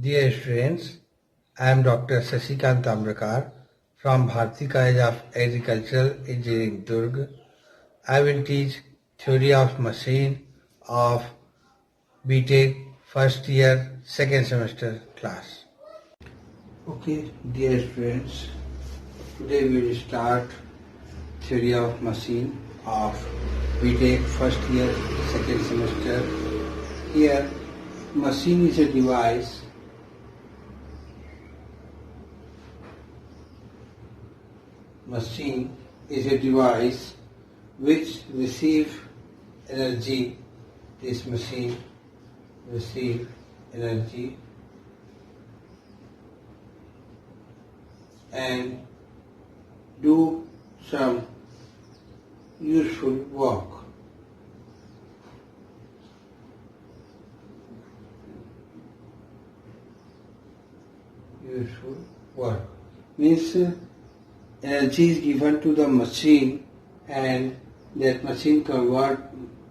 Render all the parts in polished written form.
Dear students, I am Dr. Tamrakar from Bhartiya College of Agricultural Engineering, Durg. I will teach theory of machine of BTech first year, second semester class. Okay, dear students, today we will start theory of machine of BTech first year, second semester. Here, machine is a device Machine is a device which receives energy. This machine receives energy and do some useful work. Useful work means energy is given to the machine and that machine convert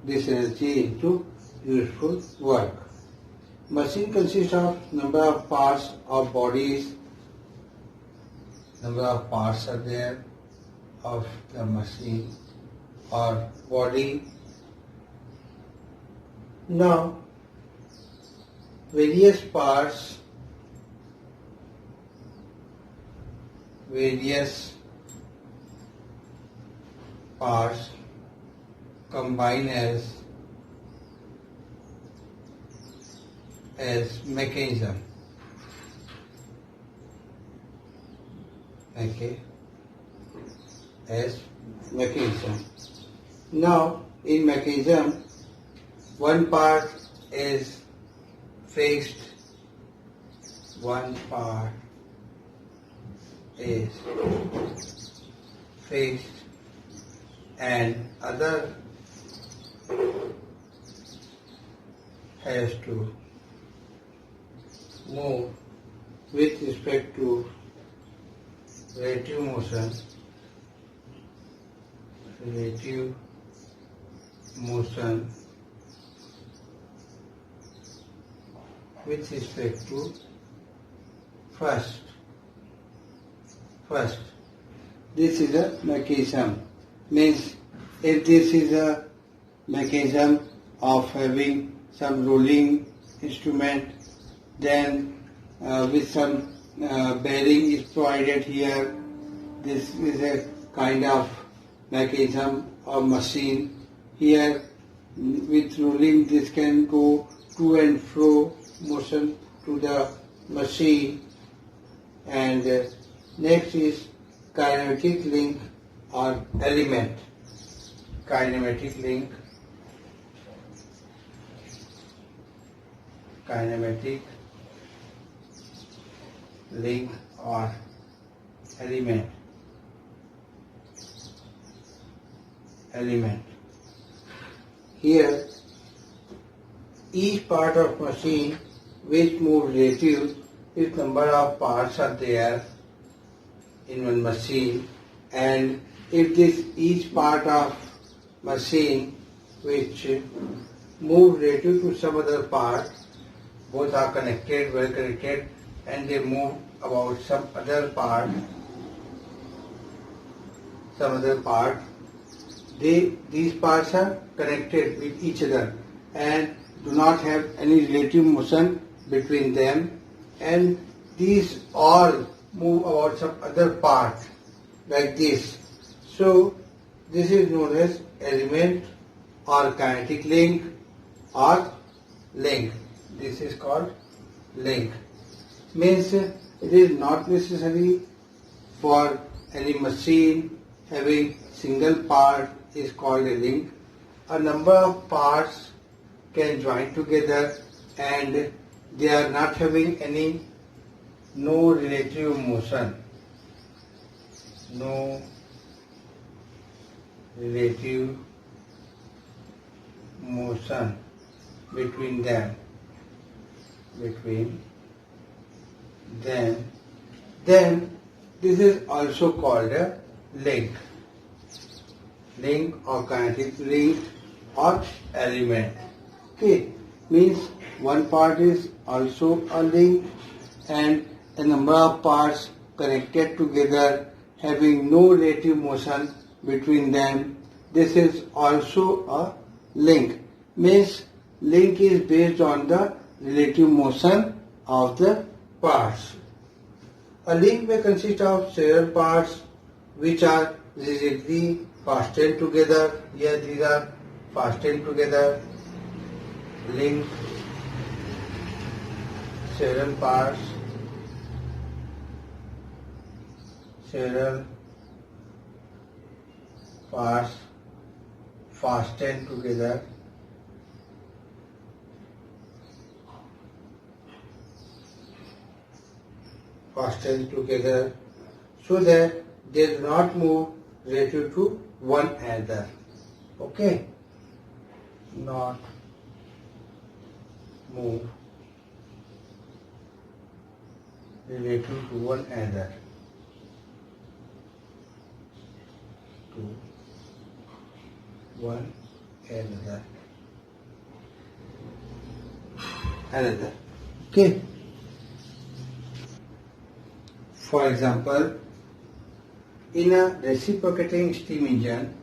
this energy into useful work. Machine consists of number of parts of bodies. Number of parts are there of the machine or body. Now, various parts combine as mechanism. Okay, as mechanism. Now, in mechanism, one part is fixed, one part is fixed and other has to move with respect to relative motion with respect to first. This is a mechanism. Means if this is a mechanism of having some rolling instrument, then with some bearing is provided here. This is a kind of mechanism or machine. Here with rolling this can go to and fro motion to the machine. And next is kinematic link or element. Kinematic link or element. Here, each part of machine which moves relative, if number of parts are there in one machine, and if this each part of machine which move relative to some other part, both are connected, well connected, and they move about some other part, these parts are connected with each other and do not have any relative motion between them, and these all move about some other part like this. So this is known as element or kinetic link or link. This is called link. Means it is not necessary for any machine having single part is called a link. A number of parts can join together and they are not having no relative motion. No relative motion between them. Then this is also called a link. Link or kinetic link or element. Okay, means one part is also a link, and a number of parts connected together having no relative motion between them. This is also a link. Means link is based on the relative motion of the parts. A link may consist of several parts which are rigidly fastened together. Here these are fastened together. Link, several parts, fastened together. So that they do not move relative to one another. Okay? Not move relative to one another. Okay. For example, in a reciprocating steam engine,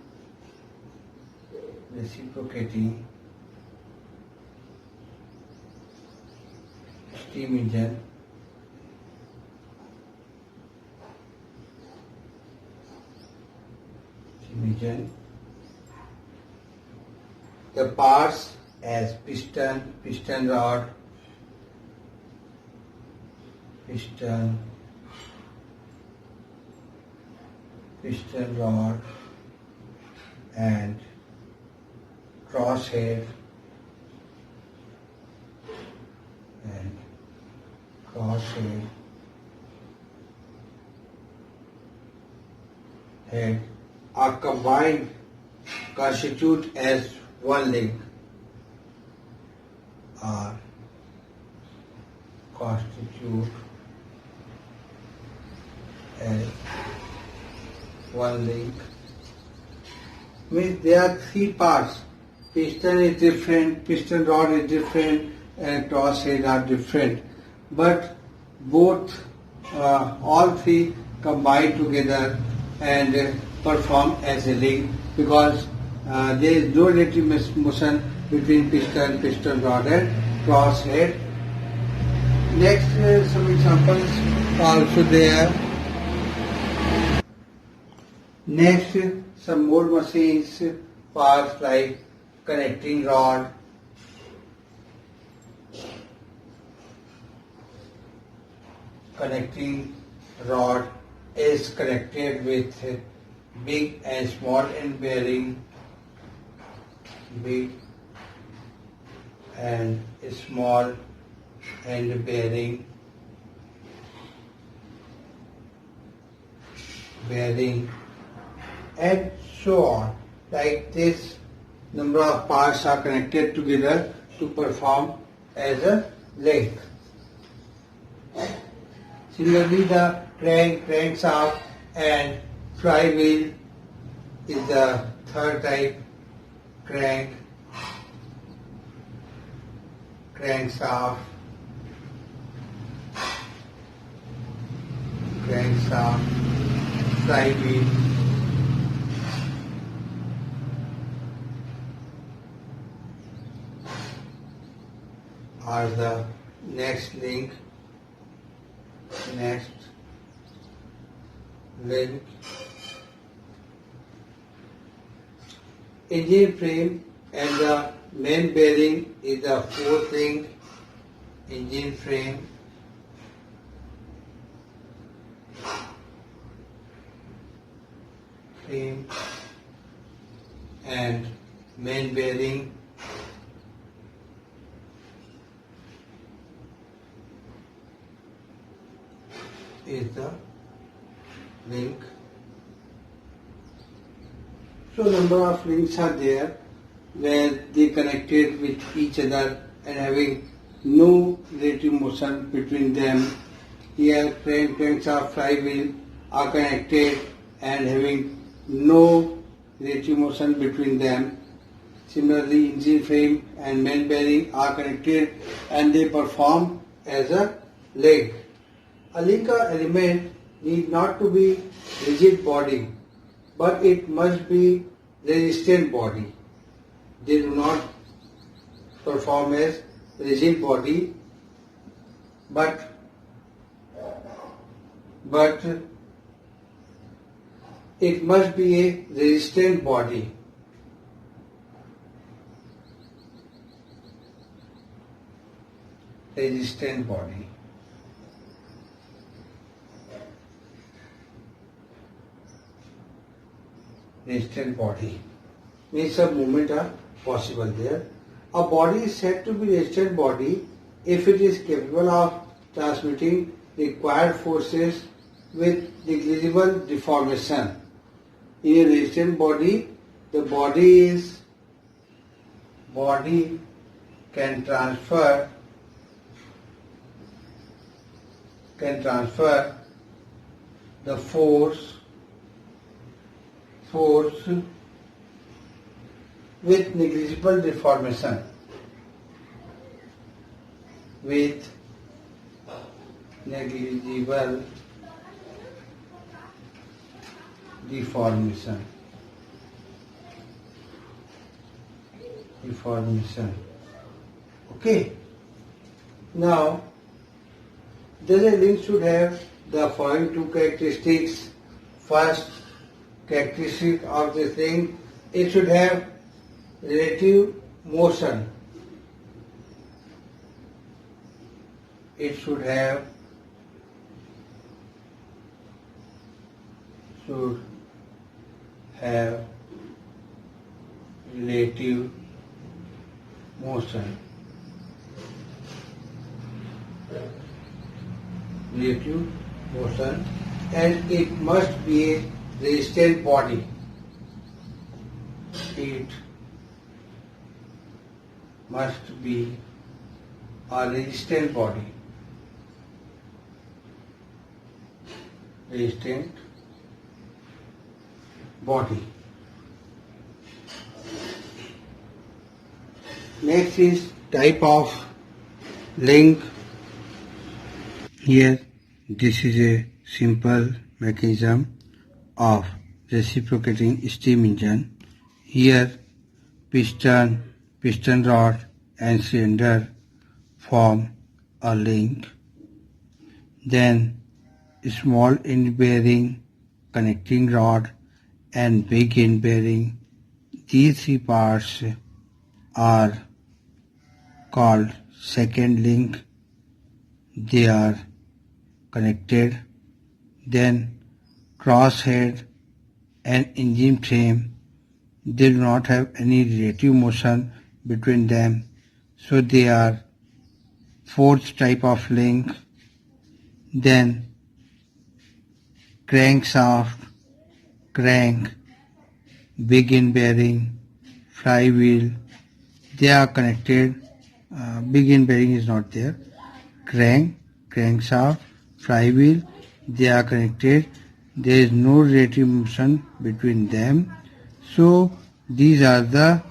the parts as piston rod, and crosshead head are combined constitute as one link. Means there are three parts. Piston is different, piston rod is different, and crosshead are different. But both, all three combine together and perform as a link, because there is no relative motion between piston rod and crosshead. Next, some examples are also there. Next, some more machines, parts like connecting rod, is connected with big and small end bearing, and so on. Like this, number of parts are connected together to perform as a link. Similarly, the crankshaft and flywheel is the third type. Crankshaft, flywheel, are the next link. Engine frame and the main bearing is the fourth link. Engine frame, and main bearing is the link. So number of links are there where they connected with each other and having no relative motion between them. Here crankshaft, flywheel are connected and having no relative motion between them. Similarly, engine frame and main bearing are connected and they perform as a link. A linker element need not to be rigid body, but it must be resistant body. They do not perform as rigid body, but it must be a resistant body. Resistant body. Resistant body means some movement are possible there. A body is said to be resistant body if it is capable of transmitting required forces with negligible deformation. In a resistant body, the body can transfer the force with negligible deformation. With negligible deformation. Okay. Now, the link should have the following two characteristics. First characteristic of this link, it should have relative motion. It should have relative motion. And it must be a resistant body. It must be a resistant body. Resistant body. Next is type of link. Here, this is a simple mechanism of reciprocating steam engine. Here, piston rod and cylinder form a link. Then, small end bearing, connecting rod and big end bearing. These three parts are called second link. They are connected. Then crosshead and engine frame, they do not have any relative motion between them, so they are fourth type of link. Then crankshaft, crank, big end bearing, flywheel, they are connected. Big end bearing is not there. Crankshaft, flywheel, they are connected. There is no relative motion between them. So these are the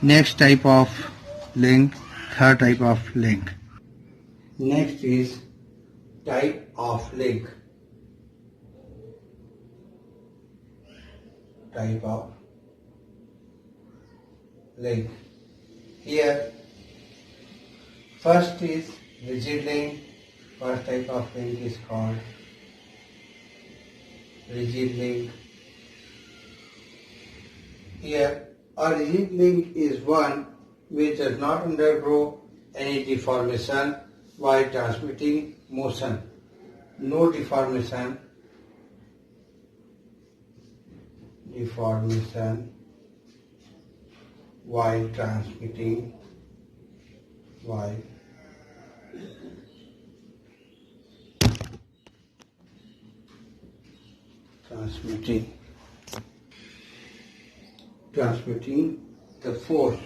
next type of link, third type of link. Next is type of link. Type of link. Here, first is rigid link. First type of link is called rigid link. Here, a rigid link is one which does not undergo any deformation while transmitting motion. No deformation while transmitting the force,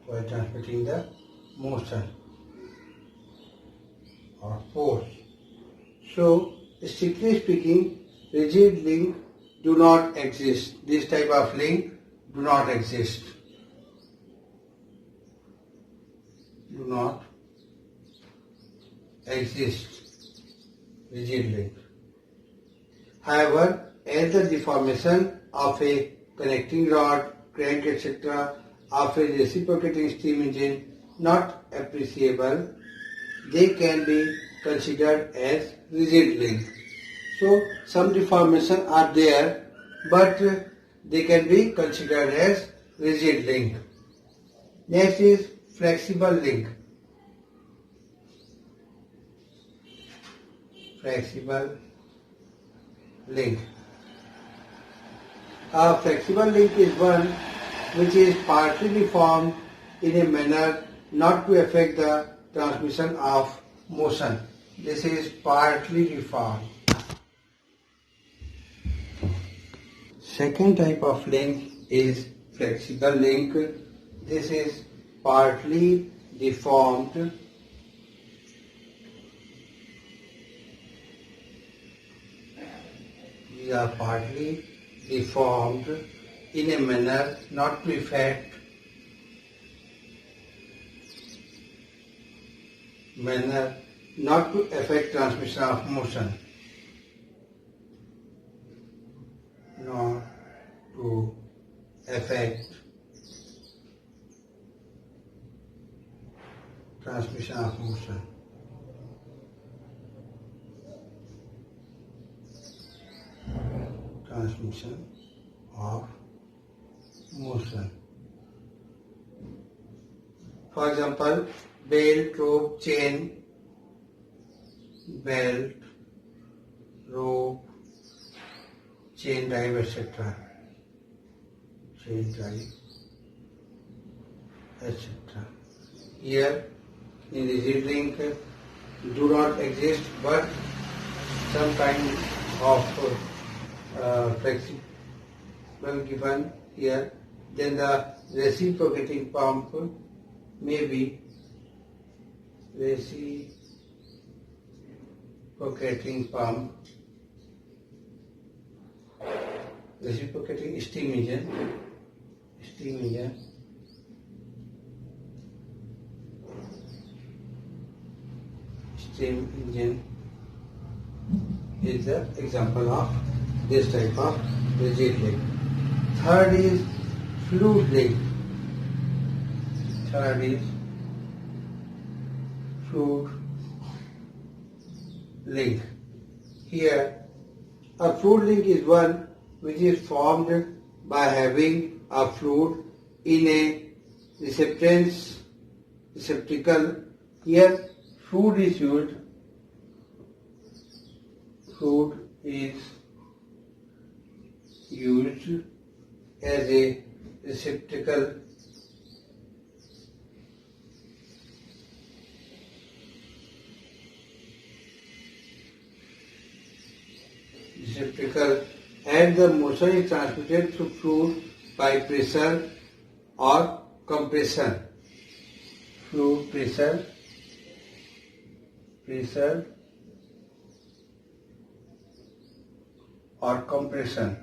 while transmitting the motion or force. So, strictly speaking, rigid link do not exist. This type of link do not exist. Do not exist. Rigid link. However, as the deformation of a connecting rod, crank, etc., of a reciprocating steam engine not appreciable, they can be considered as rigid link. So some deformation are there, but they can be considered as rigid link. Next is flexible link. Flexible link. A flexible link is one which is partly deformed in a manner not to affect the transmission of motion. This is partly deformed. Second type of link is flexible link. This is partly deformed. These are partly deformed in a manner not to affect transmission of motion. Not to affect transmission of motion. Transmission of motion. For example, belt, rope, chain, belt, rope, chain drive, etc. Chain drive, etc. Here in rigid link do not exist, but some kind of flexible given here. Then the reciprocating pump may be reciprocating steam engine, steam engine is the example of this type of rigid link. Third is fluid link. Third is fluid link. Here, a fluid link is one which is formed by having a fluid in a receptacle. Here, fluid is used. Fluid is used as a receptacle and the motion is transmitted through fluid by pressure or compression. Fluid pressure or compression.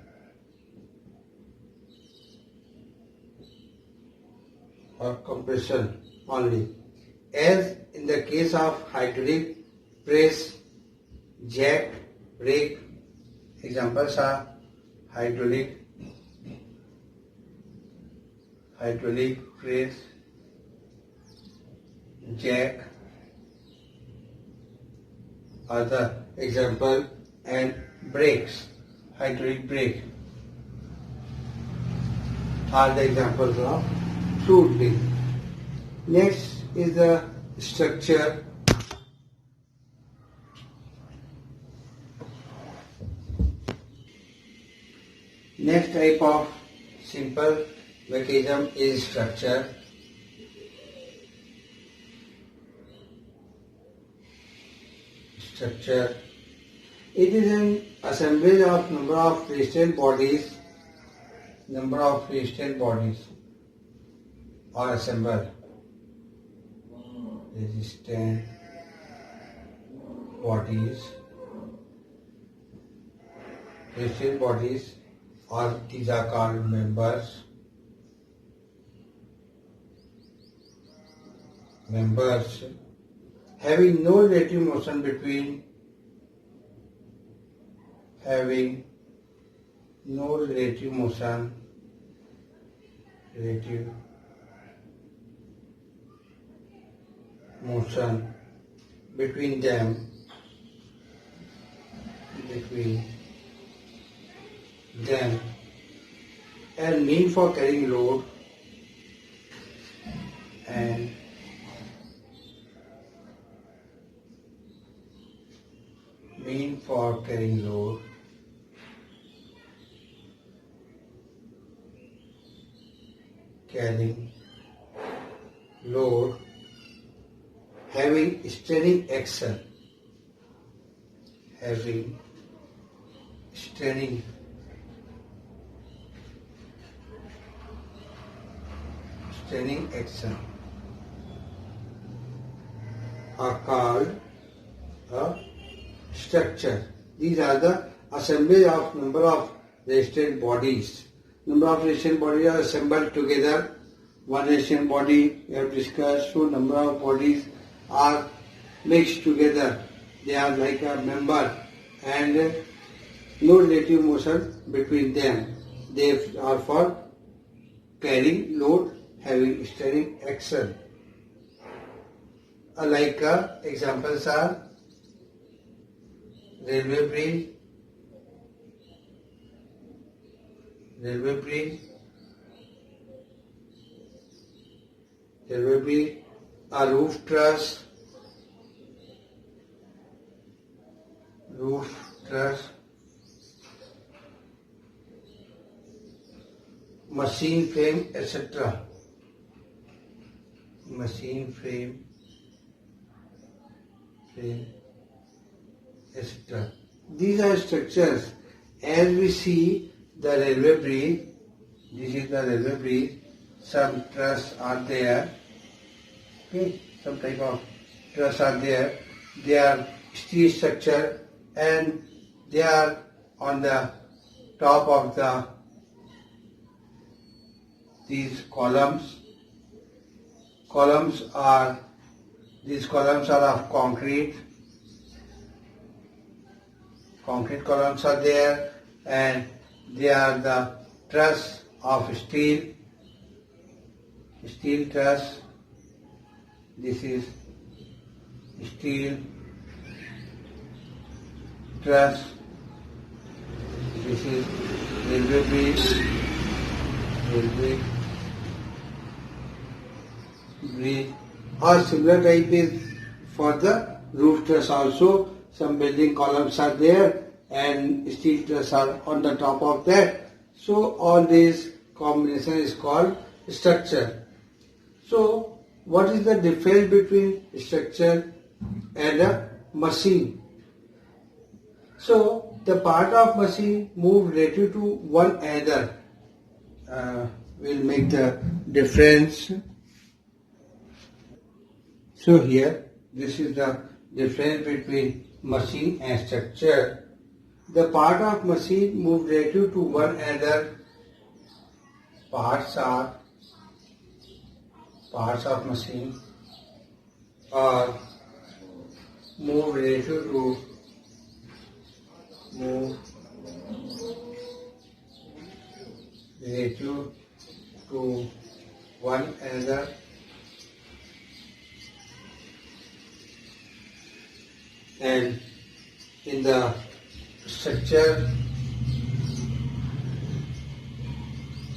Or compression only. As in the case of hydraulic press, jack, brake, examples are hydraulic press, jack are the example, and brakes, hydraulic brake are the examples of fluid link. Next is the structure. Next type of simple mechanism is structure. Structure. It is an assemblage of number of resistant bodies or assembled resistant bodies or these are called members. Members having no relative motion between relative motion between them and mean for carrying load and mean for carrying load having steering action are called a structure. These are the assembly of number of resistant bodies. Number of resistant bodies are assembled together. One resistant body we have discussed, so number of bodies are mixed together. They are like a member and no relative motion between them. They are for carrying load, having steering action. Like examples are railway bridge, a roof truss, machine frame, etc. These are structures. As we see the railway bridge, this is the railway bridge, some truss are there, okay, some type of truss are there. They are steel structure and they are on the top of these columns. These columns are of concrete. Concrete columns are there and they are the truss of steel truss. This is steel truss. This is railway bridge. Or similar type is for the roof truss also. Some building columns are there and steel truss are on the top of that. So all this combination is called structure. So what is the difference between structure and a machine? So the part of machine move relative to one another will make the difference. So here this is the difference between machine and structure. The part of machine move relative to one another. Parts of machine are move relative to one another. And in the structure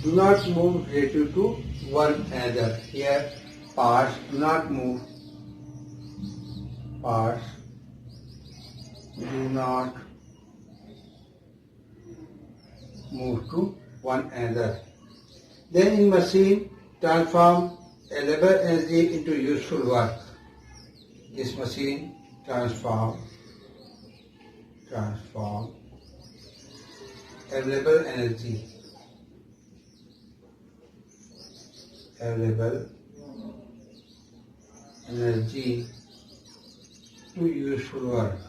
do not move relative to one another. Here parts do not move. Parts do not move to one another. Then in machine transform available energy into useful work. This machine transform available energy to useful work.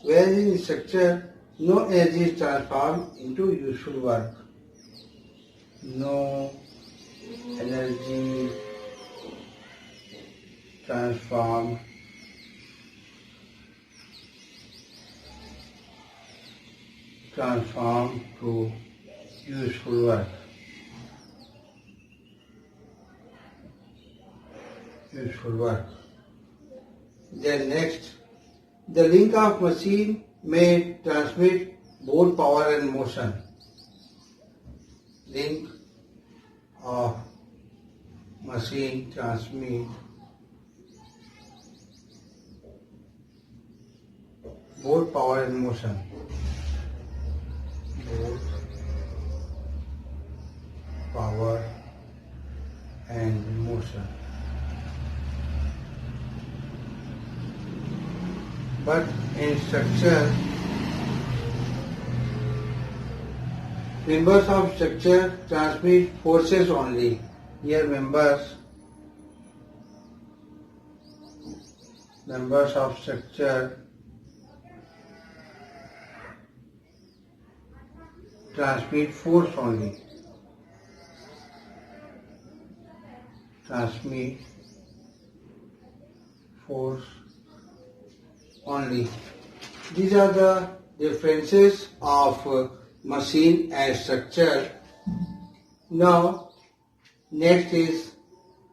whereas in structure, no energy is transformed into useful work. No energy transformed to useful work. Then next, the link of machine may transmit both power and motion. Link of machine transmit both power and motion. Both power and motion. But in structure, members of structure transmit forces only. Here members of structure transmit force only. Transmit force only. These are the differences of machine and structure. Now, next is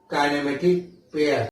kinematic pair.